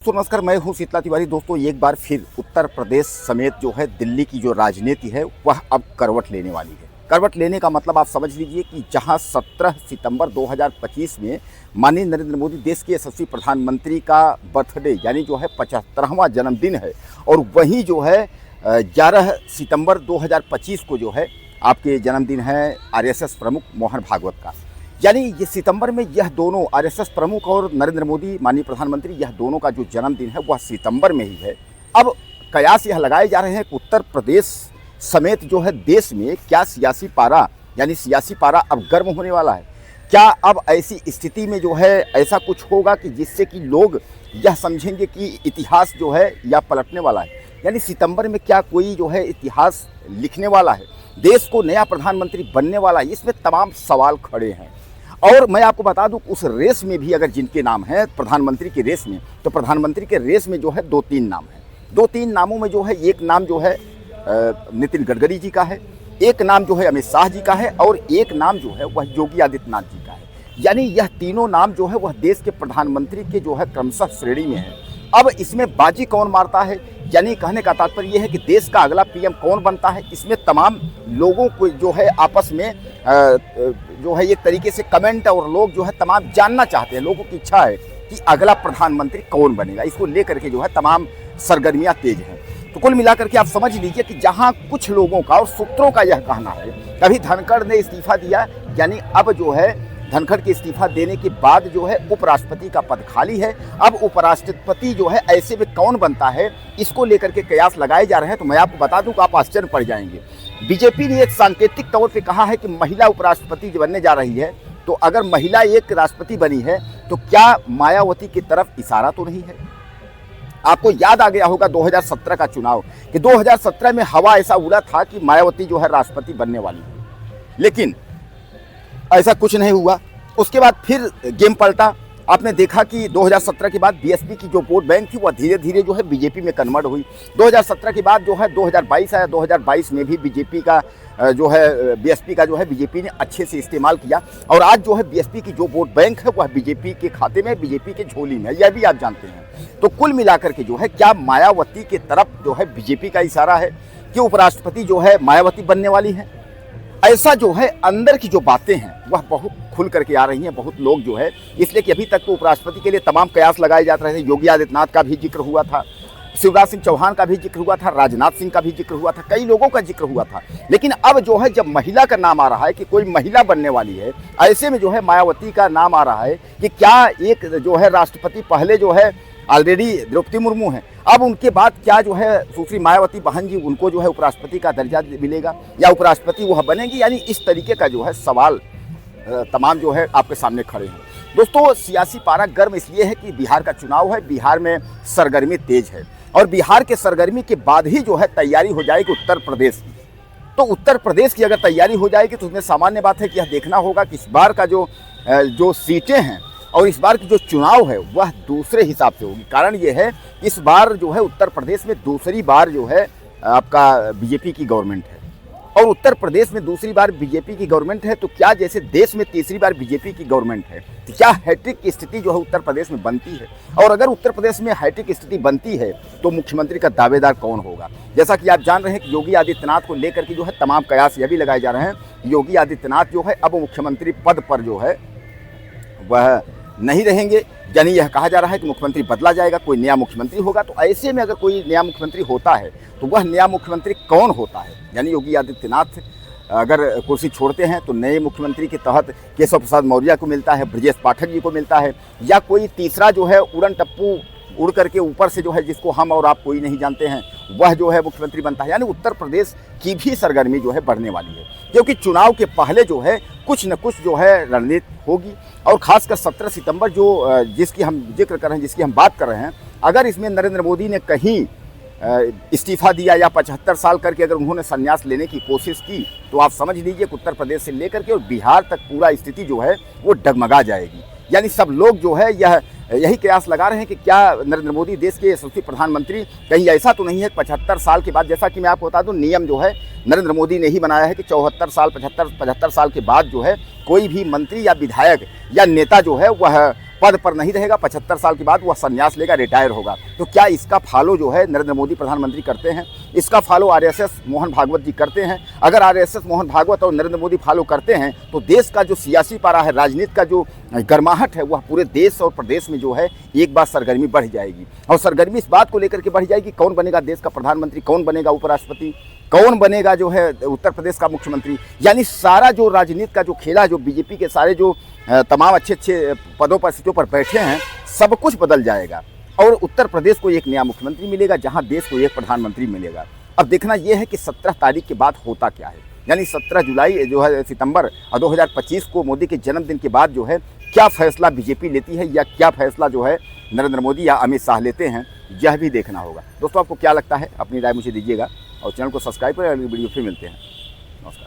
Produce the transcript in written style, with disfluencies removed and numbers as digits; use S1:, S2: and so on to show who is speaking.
S1: तो नमस्कार, मैं हूं शीतला तिवारी। दोस्तों, एक बार फिर उत्तर प्रदेश समेत जो है दिल्ली की जो राजनीति है वह अब करवट लेने वाली है। करवट लेने का मतलब आप समझ लीजिए कि जहां 17 सितंबर 2025 में माननीय नरेंद्र मोदी देश के यशस्वी प्रधानमंत्री का बर्थडे यानी जो है 75वां जन्मदिन है, और वहीं जो है 11 सितंबर 2025 को जो है आपके जन्मदिन है आरएसएस प्रमुख मोहन भागवत का। यानी ये सितंबर में यह दोनों आरएसएस प्रमुख और नरेंद्र मोदी माननीय प्रधानमंत्री, यह दोनों का जो जन्मदिन है वह सितंबर में ही है। अब कयास यह लगाए जा रहे हैं कि उत्तर प्रदेश समेत जो है देश में क्या सियासी पारा अब गर्म होने वाला है। क्या अब ऐसी स्थिति में जो है ऐसा कुछ होगा कि जिससे कि लोग यह समझेंगे कि इतिहास जो है यह पलटने वाला है। यानी सितंबर में क्या कोई जो है इतिहास लिखने वाला है, देश को नया प्रधानमंत्री बनने वाला है, इसमें तमाम सवाल खड़े हैं। और मैं आपको बता दूं, उस रेस में भी अगर जिनके नाम हैं प्रधानमंत्री की रेस में, तो प्रधानमंत्री के रेस में जो है 2-3 नाम हैं। 2-3 नामों में जो है एक नाम जो है नितिन गडकरी जी का है, एक नाम जो है अमित शाह जी का है, और एक नाम जो है वह योगी आदित्यनाथ जी का है। यानी यह तीनों नाम जो है वह देश के प्रधानमंत्री के जो है क्रमशः श्रेणी में है। अब इसमें बाजी कौन मारता है, यानी कहने का तात्पर्य यह है कि देश का अगला पीएम कौन बनता है, इसमें तमाम लोगों को जो है आपस में जो है एक तरीके से कमेंट, और लोग जो है तमाम जानना चाहते हैं, लोगों की इच्छा है कि अगला प्रधानमंत्री कौन बनेगा। इसको लेकर के जो है तमाम सरगर्मियां तेज हैं। तो कुल मिलाकर के आप समझ लीजिए कि जहां कुछ लोगों का और सूत्रों का यह कहना है, कभी धनखड़ ने इस्तीफा दिया, यानी अब जो है धनखड़ के इस्तीफा देने के बाद जो है उपराष्ट्रपति का पद खाली है। अब उपराष्ट्रपति जो है ऐसे में कौन बनता है, इसको लेकर के कयास लगाए जा रहे हैं। तो मैं आपको बता दूं कि आप आश्चर्य पड़ जाएंगे। बीजेपी ने एक सांकेतिक तौर पे कहा है कि महिला उपराष्ट्रपति बनने जा रही है। तो अगर महिला एक राष्ट्रपति बनी है तो क्या मायावती की तरफ इशारा तो नहीं है? आपको याद आ गया होगा 2017 का चुनाव, कि 2017 में हवा ऐसा उड़ा था कि मायावती जो है राष्ट्रपति बनने वाली है, लेकिन ऐसा कुछ नहीं हुआ। उसके बाद फिर गेम पलटा। आपने देखा कि 2017 के बाद बीएसपी की जो वोट बैंक थी वह धीरे धीरे जो है बीजेपी में कन्वर्ट हुई। 2017 के बाद जो है 2022 आया, 2022 में भी बीजेपी का जो है बीएसपी का जो है बीजेपी ने अच्छे से इस्तेमाल किया, और आज जो है बीएसपी की जो वोट बैंक है वह बीजेपी के खाते में, बीजेपी के झोली में, यह भी आप जानते हैं। तो कुल मिलाकर के जो है क्या मायावती की तरफ जो है बीजेपी का इशारा है कि उपराष्ट्रपति जो है मायावती बनने वाली है? ऐसा जो है अंदर की जो बातें हैं वह बहुत खुल करके आ रही हैं। बहुत लोग जो है, इसलिए कि अभी तक तो उपराष्ट्रपति के लिए तमाम कयास लगाए जाते रहे थे। योगी आदित्यनाथ का भी जिक्र हुआ था, शिवराज सिंह चौहान का भी जिक्र हुआ था, राजनाथ सिंह का भी जिक्र हुआ था, कई लोगों का जिक्र हुआ था। लेकिन अब जो है जब महिला का नाम आ रहा है कि कोई महिला बनने वाली है, ऐसे में जो है मायावती का नाम आ रहा है कि क्या एक जो है राष्ट्रपति पहले जो है ऑलरेडी द्रौपदी मुर्मू हैं, अब उनके बाद क्या जो है सुश्री मायावती बहन जी, उनको जो है उपराष्ट्रपति का दर्जा मिलेगा या उपराष्ट्रपति वह बनेगी? यानी इस तरीके का जो है सवाल तमाम जो है आपके सामने खड़े हैं। दोस्तों, सियासी पारा गर्म इसलिए है कि बिहार का चुनाव है, बिहार में सरगर्मी तेज है, और बिहार के सरगर्मी के बाद ही जो है तैयारी हो जाएगी उत्तर प्रदेश की। तो उत्तर प्रदेश की अगर तैयारी हो जाएगी तो उसमें सामान्य बात है कि यह देखना होगा कि इस बार का जो सीटें हैं और इस बार की जो चुनाव है वह दूसरे हिसाब से होगी। कारण ये है, इस बार जो है उत्तर प्रदेश में दूसरी बार जो है आपका बीजेपी की गवर्नमेंट है, और उत्तर प्रदेश में दूसरी बार बीजेपी की गवर्नमेंट है। तो क्या जैसे देश में तीसरी बार बीजेपी की गवर्नमेंट है, तो क्या हैट्रिक की स्थिति जो है उत्तर प्रदेश में बनती है? और अगर उत्तर प्रदेश में हैट्रिक की स्थिति बनती है तो मुख्यमंत्री का दावेदार कौन होगा? जैसा कि आप जान रहे हैं कि योगी आदित्यनाथ को लेकर के जो है तमाम कयास यह भी लगाए जा रहे हैं। योगी आदित्यनाथ जो है अब मुख्यमंत्री पद पर जो है वह नहीं रहेंगे, यानी यह कहा जा रहा है कि मुख्यमंत्री बदला जाएगा, कोई नया मुख्यमंत्री होगा। तो ऐसे में अगर कोई नया मुख्यमंत्री होता है तो वह नया मुख्यमंत्री कौन होता है? यानी योगी आदित्यनाथ अगर कुर्सी छोड़ते हैं तो नए मुख्यमंत्री के तहत केशव प्रसाद मौर्य को मिलता है, ब्रजेश पाठक जी को मिलता है, या कोई तीसरा जो है उड़न टप्पू उड़ करके ऊपर से जो है जिसको हम और आप कोई नहीं जानते हैं वह जो है मुख्यमंत्री बनता है। यानी उत्तर प्रदेश की भी सरगर्मी जो है बढ़ने वाली है, क्योंकि चुनाव के पहले जो है कुछ न कुछ जो है रणनीति होगी। और खासकर 17 सितंबर जिसकी हम जिक्र कर रहे हैं, जिसकी हम बात कर रहे हैं, अगर इसमें नरेंद्र मोदी ने कहीं इस्तीफा दिया या 75 साल करके अगर उन्होंने संन्यास लेने की कोशिश की, तो आप समझ लीजिए कि उत्तर प्रदेश से लेकर के और बिहार तक पूरा स्थिति जो है वो डगमगा जाएगी। यानी सब लोग जो है यही कयास लगा रहे हैं कि क्या नरेंद्र मोदी देश के यशस्वी प्रधानमंत्री, कहीं ऐसा तो नहीं है 75 साल के बाद, जैसा कि मैं आपको बता दूं नियम जो है नरेंद्र मोदी ने ही बनाया है कि 74 साल 75 साल के बाद जो है कोई भी मंत्री या विधायक या नेता जो है वह पद पर नहीं रहेगा, 75 साल के बाद वह संन्यास लेगा, रिटायर होगा। तो क्या इसका फॉलो जो है नरेंद्र मोदी प्रधानमंत्री करते हैं? इसका फॉलो आरएसएस मोहन भागवत जी करते हैं? अगर आरएसएस मोहन भागवत और नरेंद्र मोदी फॉलो करते हैं तो देश का जो सियासी पारा है, राजनीति का जो गर्माहट है, वह पूरे देश और प्रदेश में जो है एक बार सरगर्मी बढ़ जाएगी। और सरगर्मी इस बात को लेकर के बढ़ जाएगी, कौन बनेगा देश का प्रधानमंत्री, कौन बनेगा उपराष्ट्रपति, कौन बनेगा जो है उत्तर प्रदेश का मुख्यमंत्री। यानी सारा जो राजनीति का जो खेला, जो बीजेपी के सारे जो तमाम अच्छे अच्छे पदों पर, सीटों पर बैठे हैं, सब कुछ बदल जाएगा और उत्तर प्रदेश को एक नया मुख्यमंत्री मिलेगा, जहां देश को एक प्रधानमंत्री मिलेगा। अब देखना यह है कि 17 तारीख के बाद होता क्या है, यानी 17 जुलाई जो है सितंबर 2025 को मोदी के जन्मदिन के बाद जो है क्या फैसला बीजेपी लेती है या क्या फैसला जो है नरेंद्र मोदी या अमित शाह लेते हैं, यह भी देखना होगा। दोस्तों, आपको क्या लगता है? अपनी राय मुझे दीजिएगा और चैनल को सब्सक्राइब करें। अगली वीडियो फिर मिलते हैं।